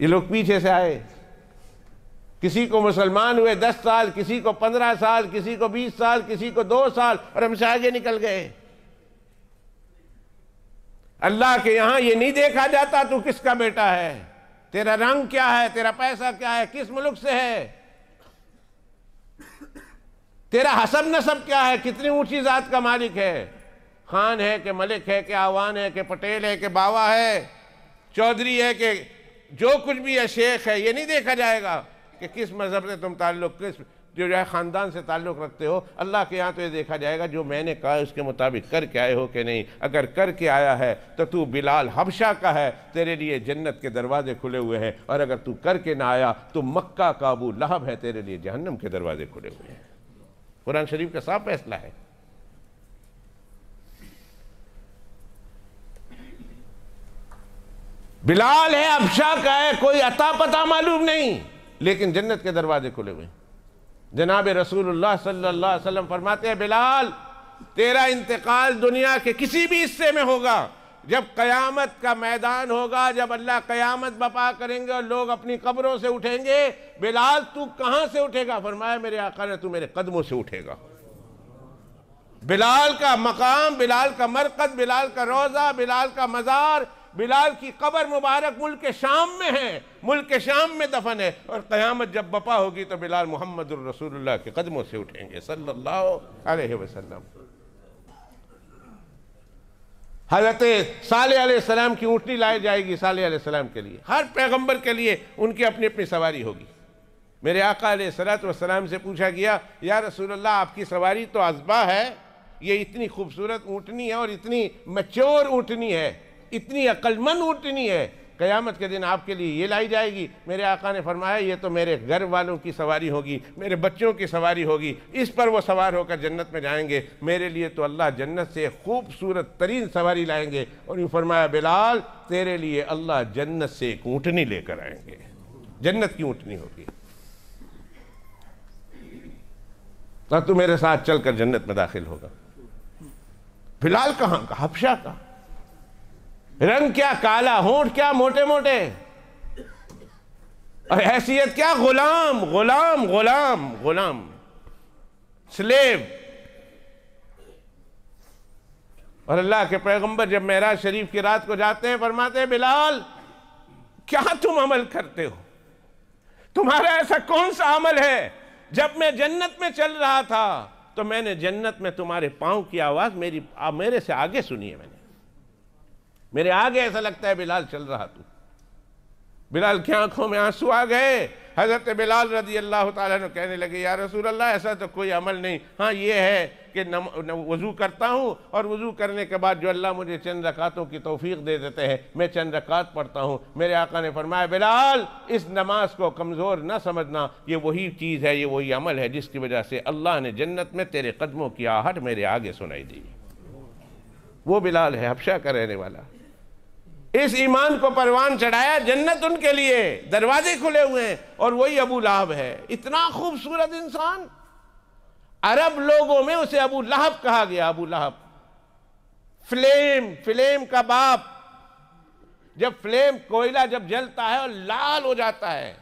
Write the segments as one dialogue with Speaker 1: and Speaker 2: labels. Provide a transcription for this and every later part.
Speaker 1: یہ لوگ پیچھے سے آئے، کسی کو مسلمان ہوئے 10 سال، کسی کو 15 سال، کسی کو 20 سال، کسی کو 2 سال، اور ہم سے آگے نکل گئے۔ اللہ کے یہاں یہ نہیں دیکھا جاتا تو کس کا بیٹا ہے، تیرا رنگ کیا ہے، تیرا پیسہ کیا ہے، کس ملک سے ہے، تیرا حسب نسب کیا ہے، کتنی اونچی ذات کا مالک ہے، خان ہے کہ ملک ہے کہ آوان ہے کہ پٹیل ہے کہ باوا ہے، چودھری ہے کہ جو کچھ بھی ہے، شیخ ہے، یہ نہیں دیکھا جائے گا کہ کس مذہب سے تم تعلق، کس جو ہے خاندان سے تعلق رکھتے ہو۔ اللہ کے یہاں تو یہ دیکھا جائے گا جو میں نے کہا اس کے مطابق کر کے آئے ہو کہ نہیں۔ اگر کر کے آیا ہے تو بلال حبشہ کا ہے، تیرے لیے جنت کے دروازے کھلے ہوئے ہیں، اور اگر تو کر کے نہ آیا تو مکہ کا ابو لہب ہے، تیرے لیے جہنم کے دروازے کھلے ہوئے ہیں۔ قرآن شریف کا صاف فیصلہ ہے۔ بلال ہے، حبشہ کا ہے، کوئی عطا پتہ معلوم نہیں، لیکن جنت کے دروازے کھلے ہوئے ہیں۔ جناب رسول اللہ صلی اللہ علیہ وسلم فرماتے ہیں بلال تیرا انتقال دنیا کے کسی بھی حصے میں ہوگا، جب قیامت کا میدان ہوگا، جب اللہ قیامت بپا کریں گے اور لوگ اپنی قبروں سے اٹھیں گے، بلال تو کہاں سے اٹھے گا؟ فرمایا میرے آقا نے تو میرے قدموں سے اٹھے گا۔ بلال کا مقام، بلال کا مرقد، بلال کا روضہ، بلال کا مزار، بلال کی قبر مبارک ملک شام میں ہے، ملک شام میں دفن ہے، اور قیامت جب بپا ہوگی تو بلال محمد الرسول اللہ کے قدموں سے اٹھیں گے صلی اللہ علیہ وسلم۔ حضرت صالح علیہ السلام کی اونٹنی لائی جائے گی صالح علیہ السلام کے لیے، ہر پیغمبر کے لیے ان کی اپنی اپنی سواری ہوگی۔ میرے آقا علیہ السلام سے پوچھا گیا یا رسول اللہ آپ کی سواری تو ازبا ہے، یہ اتنی خوبصورت اونٹنی ہے اور اتنی میچور اونٹنی ہے، اتنی عقل مند اونٹنی ہے، قیامت کے دن آپ کے لیے یہ لائی جائے گی؟ میرے آقا نے فرمایا یہ تو میرے گھر والوں کی سواری ہوگی، میرے بچوں کی سواری ہوگی، اس پر وہ سوار ہو کر جنت میں جائیں گے، میرے لیے تو اللہ جنت سے خوبصورت ترین سواری لائیں گے۔ اور یہ فرمایا بلال تیرے لیے اللہ جنت سے ایک اونٹنی لے کر آئیں گے، جنت کی اونٹنی ہوگی، اور تو میرے ساتھ چل کر جنت میں داخل ہوگا۔ بلال کہاں کا؟ حبشہ کا، رنگ کیا کالا، ہونٹ کیا موٹے موٹے، اور حیثیت کیا غلام غلام غلام غلام سلیو۔ اور اللہ کے پیغمبر جب معراج شریف کی رات کو جاتے ہیں فرماتے ہیں بلال کیا تم عمل کرتے ہو، تمہارا ایسا کون سا عمل ہے؟ جب میں جنت میں چل رہا تھا تو میں نے جنت میں تمہارے پاؤں کی آواز میرے سے آگے سنی ہے، میں نے میرے آگے ایسا لگتا ہے بلال چل رہا تو۔ بلال کی آنکھوں میں آنسو آ گئے۔ حضرت بلال رضی اللہ تعالیٰ عنہ کہنے لگے یا رسول اللہ ایسا تو کوئی عمل نہیں، ہاں یہ ہے کہ وضو کرتا ہوں اور وضو کرنے کے بعد جو اللہ مجھے چند رکعتوں کی توفیق دے دیتے ہیں میں چند رکعت پڑھتا ہوں۔ میرے آقا نے فرمایا بلال اس نماز کو کمزور نہ سمجھنا، یہ وہی چیز ہے، یہ وہی عمل ہے جس کی وجہ سے اللہ نے جنت میں تیرے قدموں کی آہٹ میرے آگے سنائی دی۔ وہ بلال ہے حبشہ کا رہنے والا، اس ایمان کو پروان چڑھایا، جنت ان کے لیے دروازے کھلے ہوئے ہیں، اور وہی ابو لہب ہے، اتنا خوبصورت انسان، عرب لوگوں میں اسے ابو لہب کہا گیا۔ ابو لہب فلیم کا باپ، جب فلیم کوئلہ جب جلتا ہے اور لال ہو جاتا ہے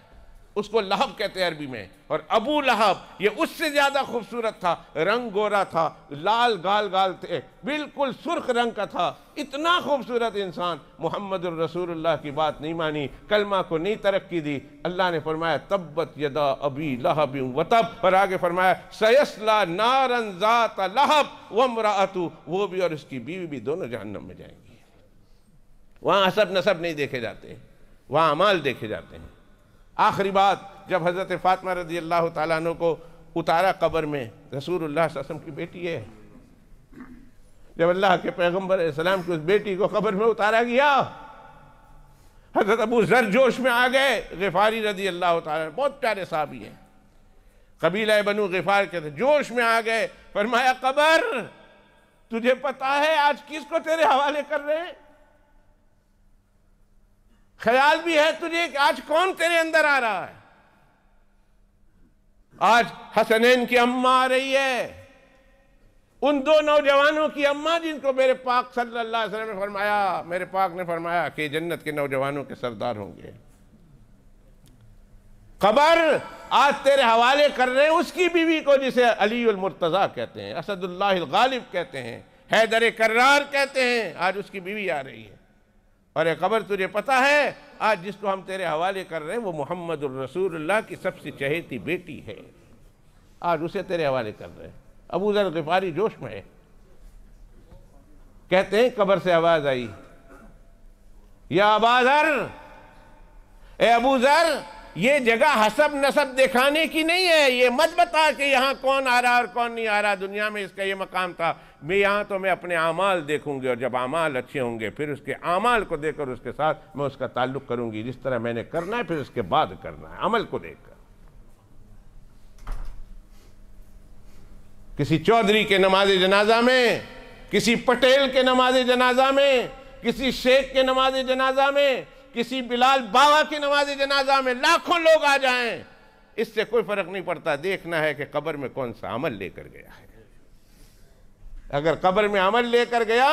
Speaker 1: اس کو لہب کہتے ہیں عربی میں، اور ابو لہب یہ اس سے زیادہ خوبصورت تھا، رنگ گورا تھا، لال گال تھے، بالکل سرخ رنگ کا تھا، اتنا خوبصورت انسان۔ محمد الرسول اللہ کی بات نہیں مانی، کلمہ کو نہیں ترقی دی، اللہ نے فرمایا تبت یدا ابی لہب وتب، اور آگے فرمایا سیصلی نارا ذات لہب وامرأتہ، وہ بھی اور اس کی بیوی بھی دونوں جہنم میں جائیں گی۔ وہاں حسب نسب نہیں دیکھے جاتے، وہاں اعمال دیکھے جاتے ہیں۔ آخری بات، جب حضرت فاطمہ رضی اللہ تعالیٰ عنہ کو اتارا قبر میں، رسول اللہ صلی اللہ علیہ وسلم کی بیٹی ہے، جب اللہ کے پیغمبر علیہ السلام کی اس بیٹی کو قبر میں اتارا گیا، حضرت ابو ذر جوش میں آ گئے، غفاری رضی اللہ تعالیٰ عنہ بہت پیارے صحابی ہیں، قبیلہ بنو غفار کے تھے، جوش میں آ گئے، فرمایا قبر تجھے پتا ہے آج کس کو تیرے حوالے کر رہے ہیں؟ خیال بھی ہے تجھے کہ آج کون تیرے اندر آ رہا ہے؟ آج حسنین کی اماں آ رہی ہے، ان دو نوجوانوں کی اماں جن کو میرے پاک صلی اللہ علیہ وسلم نے فرمایا، میرے پاک نے فرمایا کہ جنت کے نوجوانوں کے سردار ہوں گے۔ قبر آج تیرے حوالے کر رہے ہیں اس کی بیوی کو جسے علی المرتضیٰ کہتے ہیں، اسد اللہ الغالب کہتے ہیں، حیدر کرار کہتے ہیں، آج اس کی بیوی آ رہی ہے۔ اور یہ قبر تجھے پتا ہے آج جس کو ہم تیرے حوالے کر رہے ہیں وہ محمد الرسول اللہ کی سب سے چہیتی بیٹی ہے، آج اسے تیرے حوالے کر رہے ہیں۔ ابو ذر غفاری جوش میں ہے، کہتے ہیں قبر سے آواز آئی، یا ابا ذر، اے ابو ذر، یہ جگہ حسب نسب دکھانے کی نہیں ہے، یہ مت بتا کہ یہاں کون آ رہا اور کون نہیں آ رہا، دنیا میں اس کا یہ مقام تھا، میں یہاں تو میں اپنے اعمال دیکھوں گی، اور جب اعمال اچھے ہوں گے پھر اس کے اعمال کو دیکھ کر اس کے ساتھ میں اس کا تعلق کروں گی، جس طرح میں نے کرنا ہے پھر اس کے بعد کرنا ہے، عمل کو دیکھ کر۔ کسی چودھری کے نماز جنازہ میں، کسی پٹیل کے نماز جنازہ میں، کسی شیخ کے نماز جنازہ میں، کسی بلال بابا کی نماز جنازہ میں لاکھوں لوگ آ جائیں، اس سے کوئی فرق نہیں پڑتا، دیکھنا ہے کہ قبر میں کون سا عمل لے کر گیا ہے۔ اگر قبر میں عمل لے کر گیا،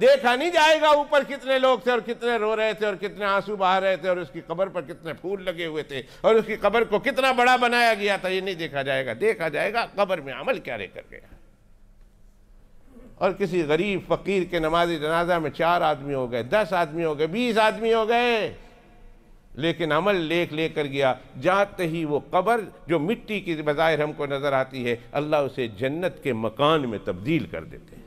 Speaker 1: دیکھا نہیں جائے گا اوپر کتنے لوگ تھے اور کتنے رو رہے تھے اور کتنے آنسو بہا رہے تھے اور اس کی قبر پر کتنے پھول لگے ہوئے تھے اور اس کی قبر کو کتنا بڑا بنایا گیا تھا، یہ نہیں دیکھا جائے گا، دیکھا جائے گا قبر میں عمل کیا لے کر گیا۔ اور کسی غریب فقیر کے نماز جنازہ میں 4 آدمی ہو گئے، 10 آدمی ہو گئے، 20 آدمی ہو گئے، لیکن عمل لے کر گیا، جاتے ہی وہ قبر جو مٹی کی بظاہر ہم کو نظر آتی ہے، اللہ اسے جنت کے مکان میں تبدیل کر دیتے ہیں۔